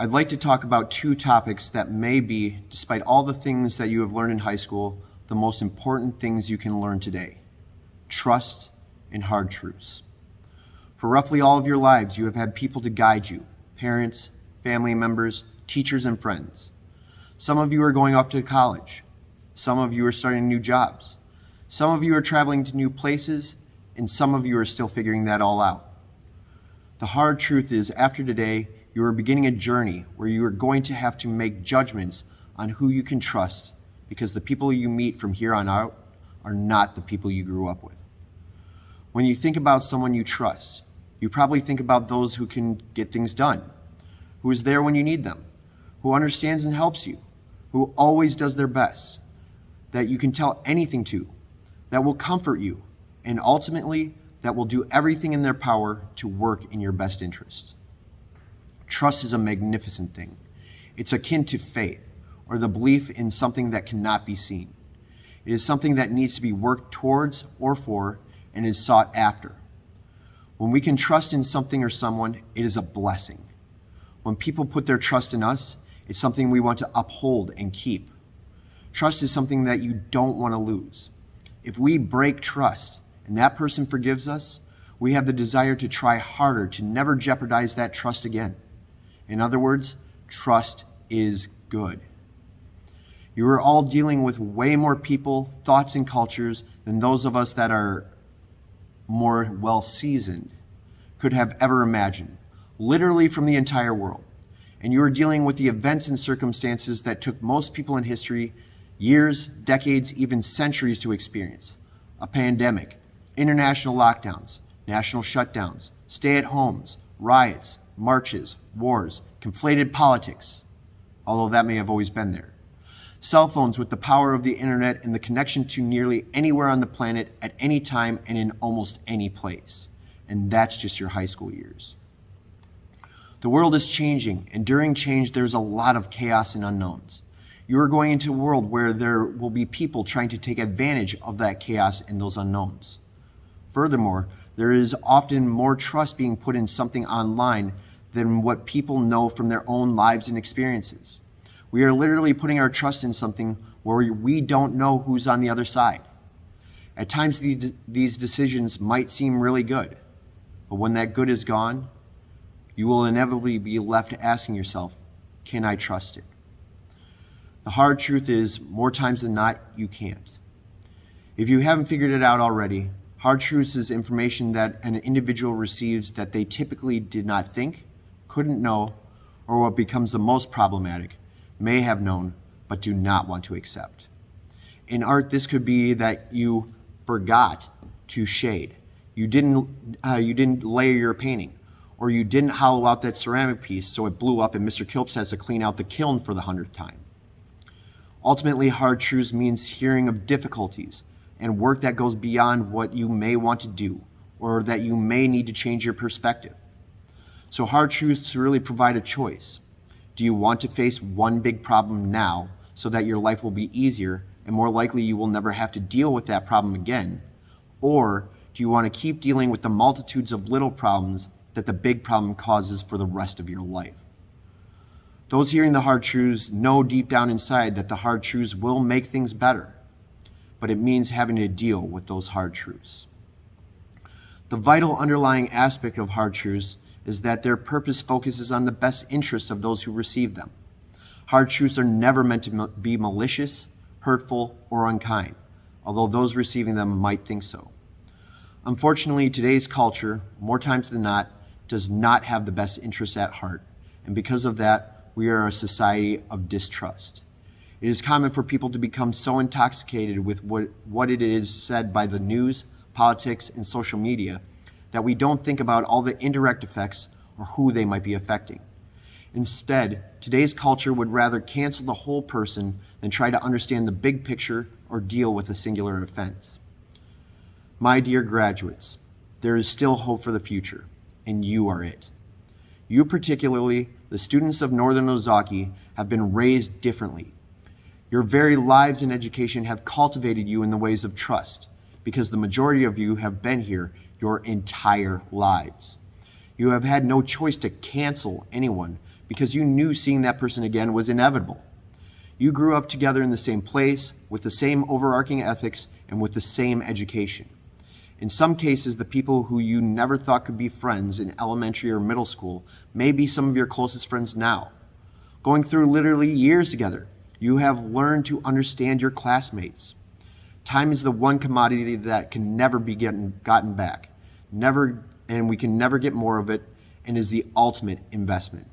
I'd like to talk about two topics that may be, despite all the things that you have learned in high school, the most important things you can learn today: trust and hard truths. For roughly all of your lives, you have had people to guide you: parents, family members, teachers, and friends. Some of you are going off to college. Some of you are starting new jobs. Some of you are traveling to new places, and some of you are still figuring that all out. The hard truth is, after today, you are beginning a journey where you are going to have to make judgments on who you can trust, because the people you meet from here on out are not the people you grew up with. When you think about someone you trust, you probably think about those who can get things done, who is there when you need them, who understands and helps you, who always does their best, that you can tell anything to, that will comfort you, and ultimately that will do everything in their power to work in your best interests. Trust is a magnificent thing. It's akin to faith, or the belief in something that cannot be seen. It is something that needs to be worked towards or for, and is sought after. When we can trust in something or someone, it is a blessing. When people put their trust in us, it's something we want to uphold and keep. Trust is something that you don't want to lose. If we break trust and that person forgives us, we have the desire to try harder to never jeopardize that trust again. In other words, trust is good. You are all dealing with way more people, thoughts, and cultures than those of us that are more well-seasoned could have ever imagined, literally from the entire world. And you are dealing with the events and circumstances that took most people in history years, decades, even centuries to experience: a pandemic, international lockdowns, national shutdowns, stay-at-homes, riots, marches, wars, conflated politics, although that may have always been there. Cell phones with the power of the internet and the connection to nearly anywhere on the planet at any time and in almost any place. And that's just your high school years. The world is changing, and during change, there's a lot of chaos and unknowns. You are going into a world where there will be people trying to take advantage of that chaos and those unknowns. Furthermore, there is often more trust being put in something online than what people know from their own lives and experiences. We are literally putting our trust in something where we don't know who's on the other side. At times, these decisions might seem really good, but when that good is gone, you will inevitably be left asking yourself, can I trust it? The hard truth is, more times than not, you can't. If you haven't figured it out already, hard truths is information that an individual receives that they typically did not think, couldn't know, or what becomes the most problematic, may have known, but do not want to accept. In art, this could be that you forgot to shade. You didn't layer your painting, or you didn't hollow out that ceramic piece so it blew up and Mr. Kilps has to clean out the kiln for the 100th time. Ultimately, hard truths means hearing of difficulties and work that goes beyond what you may want to do, or that you may need to change your perspective. So hard truths really provide a choice. Do you want to face one big problem now so that your life will be easier and more likely you will never have to deal with that problem again? Or do you want to keep dealing with the multitudes of little problems that the big problem causes for the rest of your life? Those hearing the hard truths know deep down inside that the hard truths will make things better, but it means having to deal with those hard truths. The vital underlying aspect of hard truths is that their purpose focuses on the best interests of those who receive them. Hard truths are never meant to be malicious, hurtful, or unkind, although those receiving them might think so. Unfortunately, today's culture, more times than not, does not have the best interests at heart, and because of that, we are a society of distrust. It is common for people to become so intoxicated with what it is said by the news, politics, and social media that we don't think about all the indirect effects or who they might be affecting. Instead, today's culture would rather cancel the whole person than try to understand the big picture or deal with a singular offense. My dear graduates, there is still hope for the future, and you are it. You particularly, the students of Northern Ozaki, have been raised differently. Your very lives and education have cultivated you in the ways of trust, because the majority of you have been here your entire lives. You have had no choice to cancel anyone because you knew seeing that person again was inevitable. You grew up together in the same place, with the same overarching ethics, and with the same education. In some cases, the people who you never thought could be friends in elementary or middle school may be some of your closest friends now. Going through literally years together, you have learned to understand your classmates. Time is the one commodity that can never be gotten back, and we can never get more of it, and is the ultimate investment.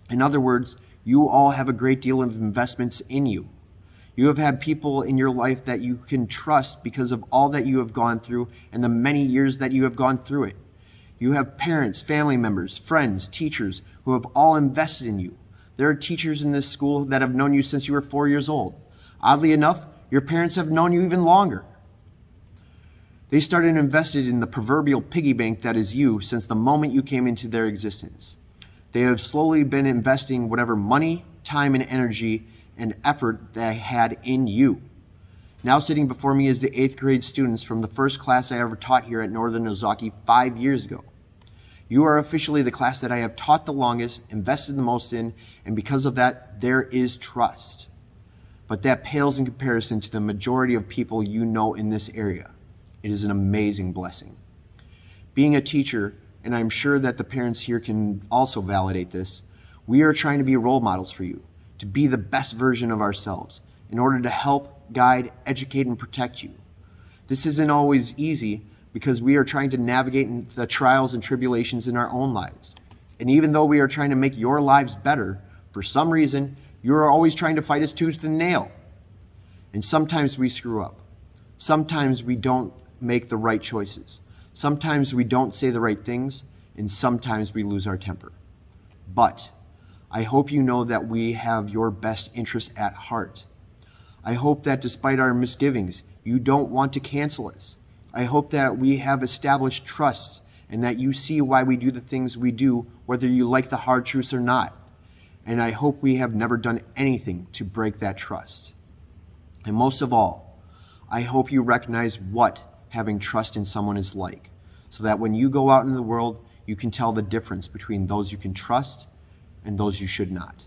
In other words, you all have a great deal of investments in you. You have had people in your life that you can trust because of all that you have gone through and the many years that you have gone through it. You have parents, family members, friends, teachers who have all invested in you. There are teachers in this school that have known you since you were 4 years old. Oddly enough, your parents have known you even longer. They started invested in the proverbial piggy bank that is you since the moment you came into their existence. They have slowly been investing whatever money, time, and energy and effort they had in you. Now sitting before me is the 8th grade students from the first class I ever taught here at Northern Ozaki 5 years ago. You are officially the class that I have taught the longest, invested the most in, and because of that, there is trust. But that pales in comparison to the majority of people you know in this area. It is an amazing blessing. Being a teacher, and I'm sure that the parents here can also validate this, we are trying to be role models for you, to be the best version of ourselves, in order to help, guide, educate, and protect you. This isn't always easy because we are trying to navigate the trials and tribulations in our own lives. And even though we are trying to make your lives better, for some reason, you are always trying to fight us tooth and nail. And sometimes we screw up. Sometimes we don't make the right choices. Sometimes we don't say the right things, and sometimes we lose our temper. But I hope you know that we have your best interest at heart. I hope that despite our misgivings, you don't want to cancel us. I hope that we have established trust and that you see why we do the things we do, whether you like the hard truths or not. And I hope we have never done anything to break that trust. And most of all, I hope you recognize what having trust in someone is like, so that when you go out in the world, you can tell the difference between those you can trust and those you should not.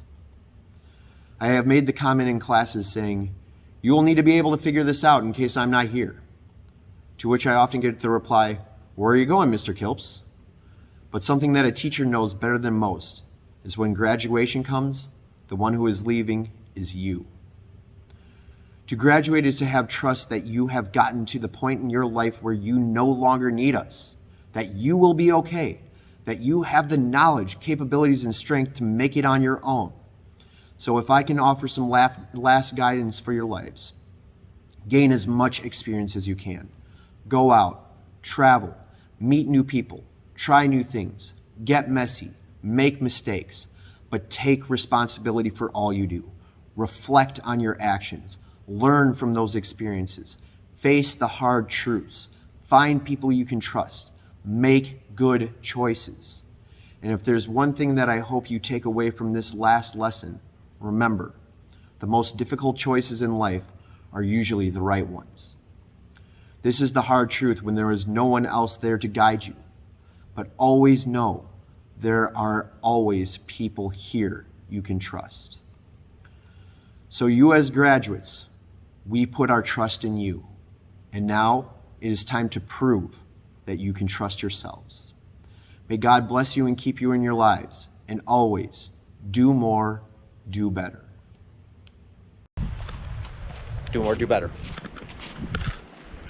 I have made the comment in classes saying, "You will need to be able to figure this out in case I'm not here." To which I often get the reply, "Where are you going, Mr. Kilps?" But something that a teacher knows better than most is when graduation comes, the one who is leaving is you. To graduate is to have trust that you have gotten to the point in your life where you no longer need us, that you will be okay, that you have the knowledge, capabilities, and strength to make it on your own. So if I can offer some last guidance for your lives, gain as much experience as you can. Go out, travel, meet new people, try new things, get messy, make mistakes, but take responsibility for all you do. Reflect on your actions. Learn from those experiences. Face the hard truths. Find people you can trust. Make good choices. And if there's one thing that I hope you take away from this last lesson, remember, the most difficult choices in life are usually the right ones. This is the hard truth when there is no one else there to guide you. But always know there are always people here you can trust. So you as graduates, we put our trust in you. And now it is time to prove that you can trust yourselves. May God bless you and keep you in your lives. And always do more, do better. Do more, do better.